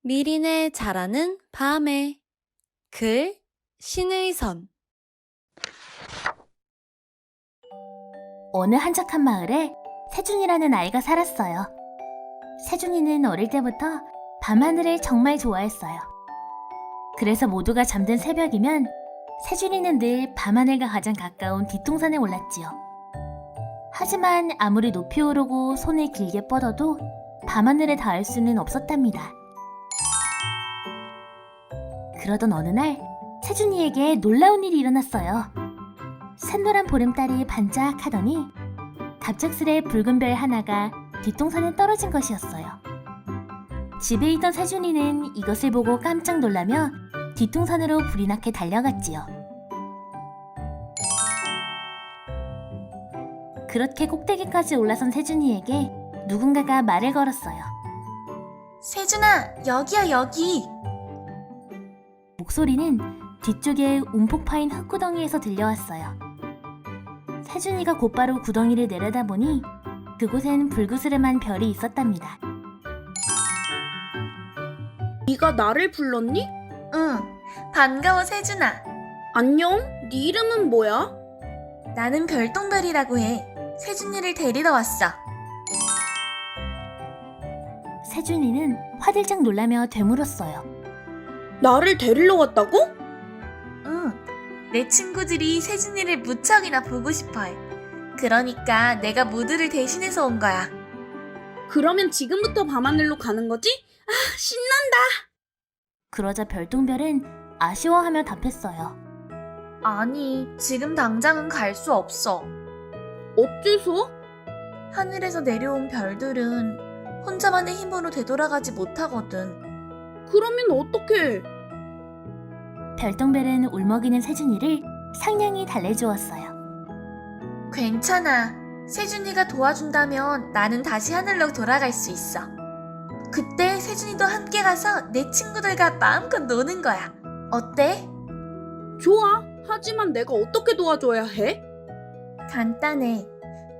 미린의 자라는 밤에. 글 신의선. 어느 한적한 마을에 세준이라는 아이가 살았어요. 세준이는 어릴 때부터 밤하늘을 정말 좋아했어요. 그래서 모두가 잠든 새벽이면 세준이는 늘 밤하늘과 가장 가까운 뒷동산에 올랐지요. 하지만 아무리 높이 오르고 손을 길게 뻗어도 밤하늘에 닿을 수는 없었답니다. 그러던 어느 날 세준이에게 놀라운 일이 일어났어요. 샛노란 보름달이 반짝하더니 갑작스레 붉은 별 하나가 뒷동산에 떨어진 것이었어요. 집에 있던 세준이는 이것을 보고 깜짝 놀라며 뒷동산으로 불이 나게 달려갔지요. 그렇게 꼭대기까지 올라선 세준이에게 누군가가 말을 걸었어요. 세준아, 여기야 여기. 목소리는 뒤쪽에 움푹 파인 흙구덩이에서 들려왔어요. 세준이가 곧바로 구덩이를 내려다보니 그곳엔 불그스름한 별이 있었답니다. 네가 나를 불렀니? 응, 반가워 세준아. 안녕? 네 이름은 뭐야? 나는 별똥별이라고 해. 세준이를 데리러 왔어. 세준이는 화들짝 놀라며 되물었어요. 나를 데리러 왔다고? 응, 내 친구들이 세준이를 무척이나 보고 싶어해. 그러니까 내가 모두를 대신해서 온 거야. 그러면 지금부터 밤하늘로 가는 거지? 아, 신난다! 그러자 별똥별은 아쉬워하며 답했어요. 아니, 지금 당장은 갈 수 없어. 어째서? 하늘에서 내려온 별들은 혼자만의 힘으로 되돌아가지 못하거든. 그러면 어떡해? 별똥별은 울먹이는 세준이를 상냥히 달래주었어요. 괜찮아. 세준이가 도와준다면 나는 다시 하늘로 돌아갈 수 있어. 그때 세준이도 함께 가서 내 친구들과 마음껏 노는 거야. 어때? 좋아. 하지만 내가 어떻게 도와줘야 해? 간단해.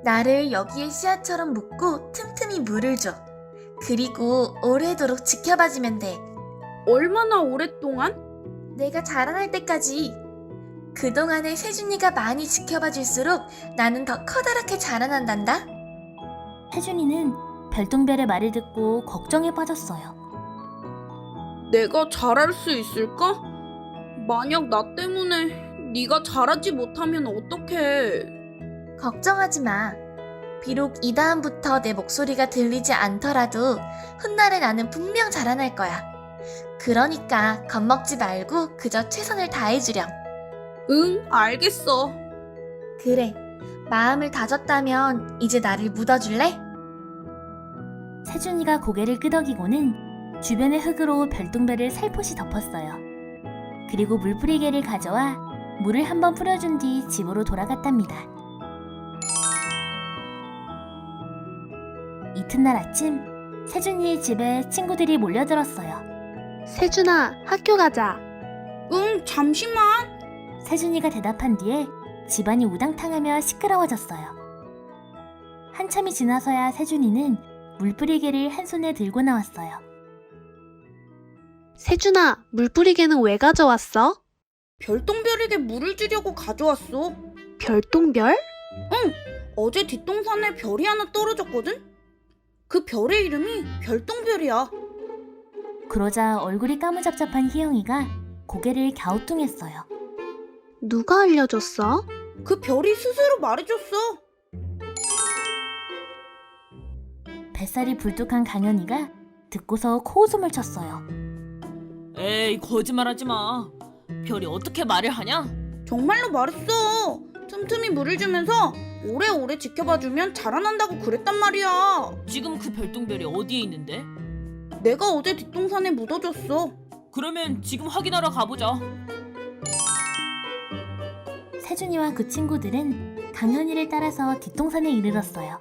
나를 여기에 씨앗처럼 묶고 틈틈이 물을 줘. 그리고 오래도록 지켜봐주면 돼. 얼마나 오랫동안? 내가 자라날 때까지. 그동안에 세준이가 많이 지켜봐줄수록 나는 더 커다랗게 자라난단다. 세준이는 별똥별의 말을 듣고 걱정에 빠졌어요. 내가 잘할 수 있을까? 만약 나 때문에 네가 잘하지 못하면 어떡해? 걱정하지 마. 비록 이 다음부터 내 목소리가 들리지 않더라도 훗날에 나는 분명 자라날 거야. 그러니까 겁먹지 말고 그저 최선을 다해주렴. 응, 알겠어. 그래, 마음을 다졌다면 이제 나를 묻어줄래? 세준이가 고개를 끄덕이고는 주변의 흙으로 별똥별을 살포시 덮었어요. 그리고 물뿌리개를 가져와 물을 한번 뿌려준 뒤 집으로 돌아갔답니다. 이튿날 아침, 세준이의 집에 친구들이 몰려들었어요. 세준아, 학교 가자. 응, 잠시만. 세준이가 대답한 뒤에 집안이 우당탕하며 시끄러워졌어요. 한참이 지나서야 세준이는 물뿌리개를 한 손에 들고 나왔어요. 세준아, 물뿌리개는 왜 가져왔어? 별똥별에게 물을 주려고 가져왔어. 별똥별? 어제 뒷동산에 별이 하나 떨어졌거든? 그 별의 이름이 별똥별이야. 그러자 얼굴이 까무잡잡한 희영이가 고개를 갸우뚱했어요. 누가 알려줬어? 그 별이 스스로 말해줬어. 뱃살이 불뚝한 강현이가 듣고서 코웃음을 쳤어요. 에이, 거짓말하지 마. 별이 어떻게 말을 하냐? 정말로 말했어. 틈틈이 물을 주면서 오래오래 지켜봐주면 자라난다고 그랬단 말이야. 지금 그 별똥별이 어디에 있는데? 내가 어제 뒷동산에 묻어줬어. 그러면 지금 확인하러 가보자. 세준이와 그 친구들은 강현이를 따라서 뒷동산에 이르렀어요.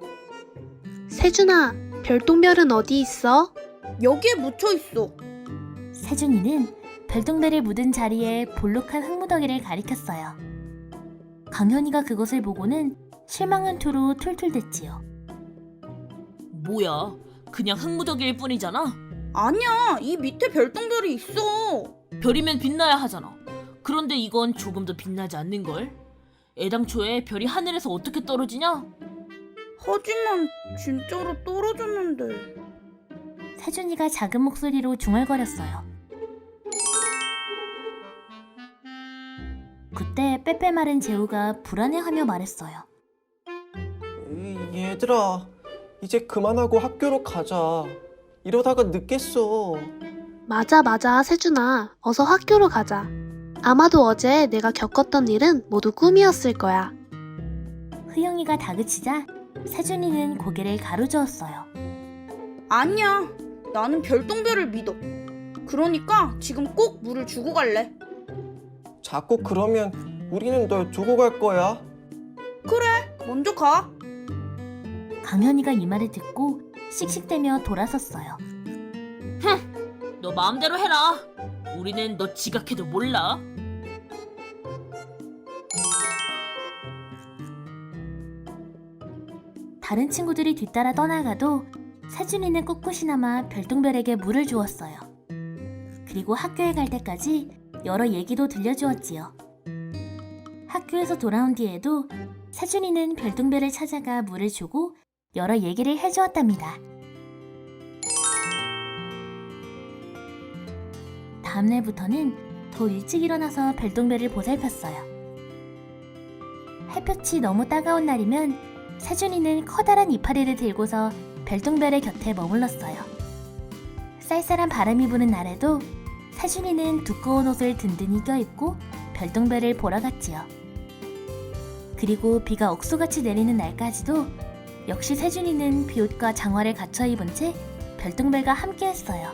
세준아, 별똥별은 어디 있어? 여기에 묻혀있어. 세준이는 별똥별을 묻은 자리에 볼록한 흙무더기를 가리켰어요. 강현이가 그것을 보고는 실망한 투로 툴툴댔지요. 뭐야, 그냥 흙무더기일 뿐이잖아. 아니야, 이 밑에 별똥별이 있어. 별이면 빛나야 하잖아. 그런데 이건 조금 더 빛나지 않는걸? 애당초에 별이 하늘에서 어떻게 떨어지냐? 하지만 진짜로 떨어졌는데. 세준이가 작은 목소리로 중얼거렸어요. 그때 빼빼 마른 재우가 불안해하며 말했어요. 얘들아, 이제 그만하고 학교로 가자. 이러다가 늦겠어. 맞아, 세준아. 어서 학교로 가자. 아마도 어제 내가 겪었던 일은 모두 꿈이었을 거야. 흐영이가 다그치자 세준이는 고개를 가로저었어요. 아니야, 나는 별똥별을 믿어. 그러니까 지금 꼭 물을 주고 갈래. 자꾸 그러면 우리는 널 두고 갈 거야. 그래, 먼저 가. 강현이가 이 말을 듣고 씩씩대며 돌아섰어요. 너 마음대로 해라. 우리는 너 지각해도 몰라. 다른 친구들이 뒤따라 떠나가도 세준이는 꿋꿋이나마 별똥별에게 물을 주었어요. 그리고 학교에 갈 때까지 여러 얘기도 들려주었지요. 학교에서 돌아온 뒤에도 세준이는 별똥별을 찾아가 물을 주고 여러 얘기를 해주었답니다. 다음날부터는 더 일찍 일어나서 별똥별을 보살폈어요. 햇볕이 너무 따가운 날이면 세준이는 커다란 이파리를 들고서 별똥별의 곁에 머물렀어요. 쌀쌀한 바람이 부는 날에도 세준이는 두꺼운 옷을 든든히 껴입고 별똥별을 보러 갔지요. 그리고 비가 억수같이 내리는 날까지도 역시 세준이는 비옷과 장화를 갖춰 입은 채 별똥별과 함께 했어요.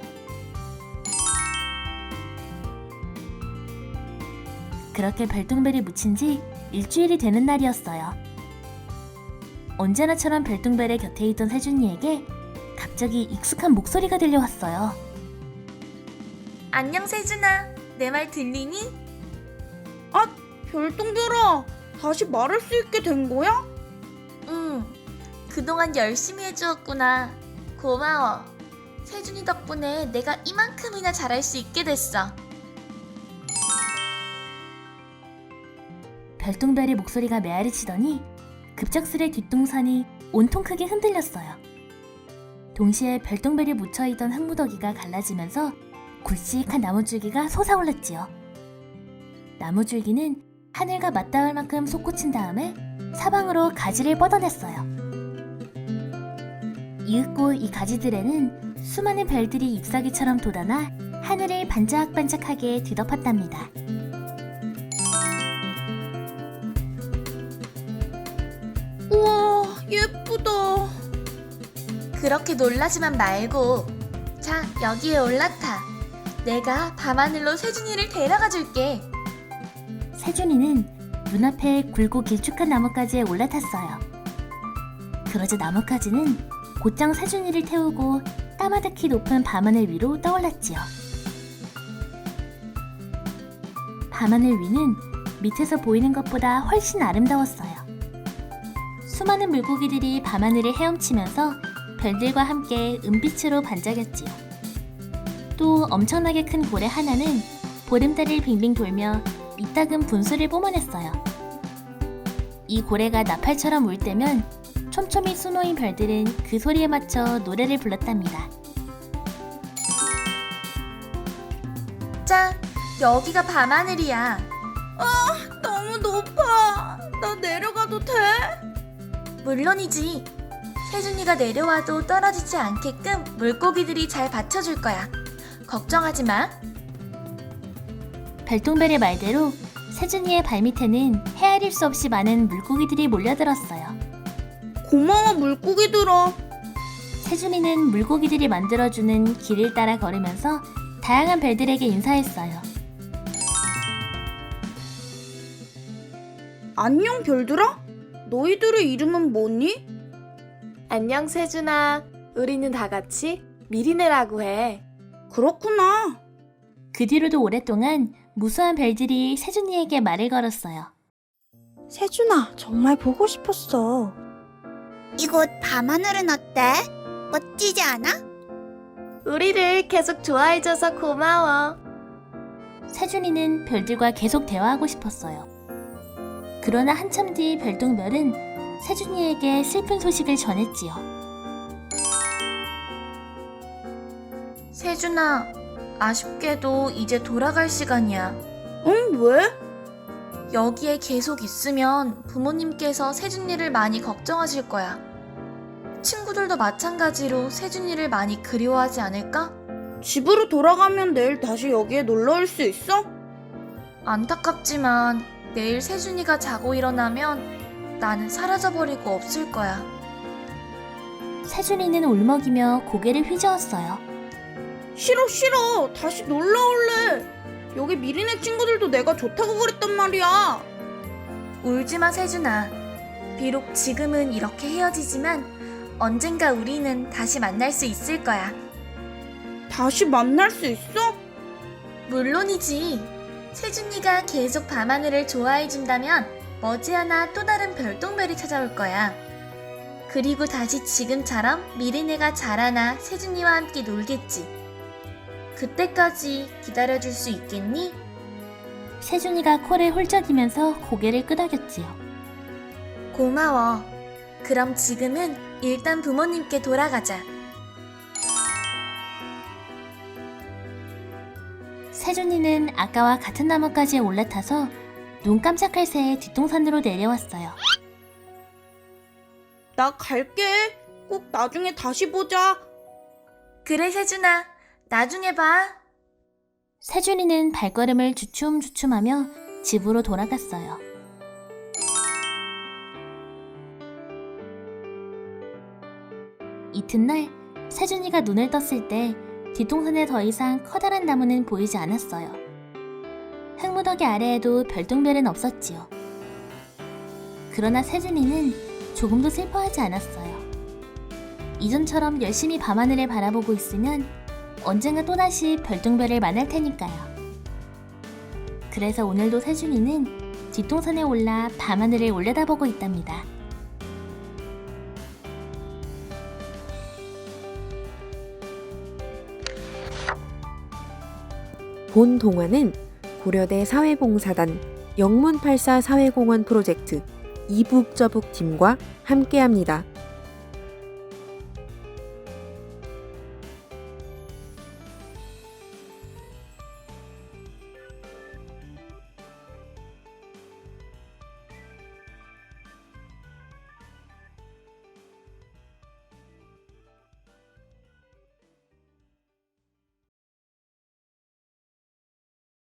그렇게 별똥별이 묻힌 지 일주일이 되는 날이었어요. 언제나처럼 별똥별의 곁에 있던 세준이에게 갑자기 익숙한 목소리가 들려왔어요. 안녕 세준아, 내 말 들리니? 아, 별똥별아, 다시 말할 수 있게 된 거야? 응, 그동안 열심히 해주었구나. 고마워. 세준이 덕분에 내가 이만큼이나 잘할 수 있게 됐어. 별똥별의 목소리가 메아리 치더니 급작스레 뒷동산이 온통 크게 흔들렸어요. 동시에 별똥별이 묻혀있던 흙무더기가 갈라지면서 굵직한 나무줄기가 솟아올랐지요. 나무줄기는 하늘과 맞닿을 만큼 솟구친 다음에 사방으로 가지를 뻗어냈어요. 이윽고 이 가지들에는 수많은 별들이 잎사귀처럼 돋아나 하늘을 반짝반짝하게 뒤덮었답니다. 우와, 예쁘다. 그렇게 놀라지만 말고, 자, 여기에 올라타. 내가 밤하늘로 세준이를 데려가 줄게. 세준이는 눈앞에 굵고 길쭉한 나뭇가지에 올라탔어요. 그러자 나뭇가지는 곧장 세준이를 태우고 까마득히 높은 밤하늘 위로 떠올랐지요. 밤하늘 위는 밑에서 보이는 것보다 훨씬 아름다웠어요. 수많은 물고기들이 밤하늘을 헤엄치면서 별들과 함께 은빛으로 반짝였지요. 또 엄청나게 큰 고래 하나는 보름달을 빙빙 돌며 이따금 분수를 뿜어냈어요. 이 고래가 나팔처럼 울 때면 촘촘히 수놓인 별들은 그 소리에 맞춰 노래를 불렀답니다. 자, 여기가 밤하늘이야. 너무 높아. 나 내려가도 돼? 물론이지. 세준이가 내려와도 떨어지지 않게끔 물고기들이 잘 받쳐줄 거야. 걱정하지 마. 별똥별의 말대로 세준이의 발밑에는 헤아릴 수 없이 많은 물고기들이 몰려들었어요. 고마워, 물고기들아. 세준이는 물고기들이 만들어주는 길을 따라 걸으면서 다양한 별들에게 인사했어요. 안녕, 별들아? 너희들의 이름은 뭐니? 안녕 세준아. 우리는 다 같이 미리네라고 해. 그렇구나. 그 뒤로도 오랫동안 무수한 별들이 세준이에게 말을 걸었어요. 세준아, 정말 보고 싶었어. 이곳 밤하늘은 어때? 멋지지 않아? 우리를 계속 좋아해줘서 고마워. 세준이는 별들과 계속 대화하고 싶었어요. 그러나 한참 뒤 별똥별은 세준이에게 슬픈 소식을 전했지요. 세준아, 아쉽게도 이제 돌아갈 시간이야. 응, 왜? 여기에 계속 있으면 부모님께서 세준이를 많이 걱정하실 거야. 친구들도 마찬가지로 세준이를 많이 그리워하지 않을까? 집으로 돌아가면 내일 다시 여기에 놀러 올 수 있어? 안타깝지만 내일 세준이가 자고 일어나면 나는 사라져버리고 없을 거야. 세준이는 울먹이며 고개를 휘저었어요. 싫어. 다시 놀러 올래. 여기 미리네 친구들도 내가 좋다고 그랬단 말이야. 울지마 세준아. 비록 지금은 이렇게 헤어지지만 언젠가 우리는 다시 만날 수 있을 거야. 다시 만날 수 있어? 물론이지. 세준이가 계속 밤하늘을 좋아해준다면 머지않아 또 다른 별똥별이 찾아올 거야. 그리고 다시 지금처럼 미리네가 자라나 세준이와 함께 놀겠지. 그때까지 기다려줄 수 있겠니? 세준이가 코를 훌쩍이면서 고개를 끄덕였지요. 고마워. 그럼 지금은 일단 부모님께 돌아가자. 세준이는 아까와 같은 나뭇가지에 올라타서 눈 깜짝할 새에 뒷동산으로 내려왔어요. 나 갈게. 꼭 나중에 다시 보자. 그래 세준아. 나중에 봐. 세준이는 발걸음을 주춤주춤하며 집으로 돌아갔어요. 이튿날 세준이가 눈을 떴을 때 뒷동산에 더 이상 커다란 나무는 보이지 않았어요. 흙무더기 아래에도 별똥별은 없었지요. 그러나 세준이는 조금도 슬퍼하지 않았어요. 이전처럼 열심히 밤하늘을 바라보고 있으면 언젠가 또다시 별똥별을 만날 테니까요. 그래서 오늘도 세준이는 뒷동산에 올라 밤하늘을 올려다보고 있답니다. 본 동화는 고려대 사회봉사단 영문84 사회공헌 프로젝트 이북저북 팀과 함께합니다.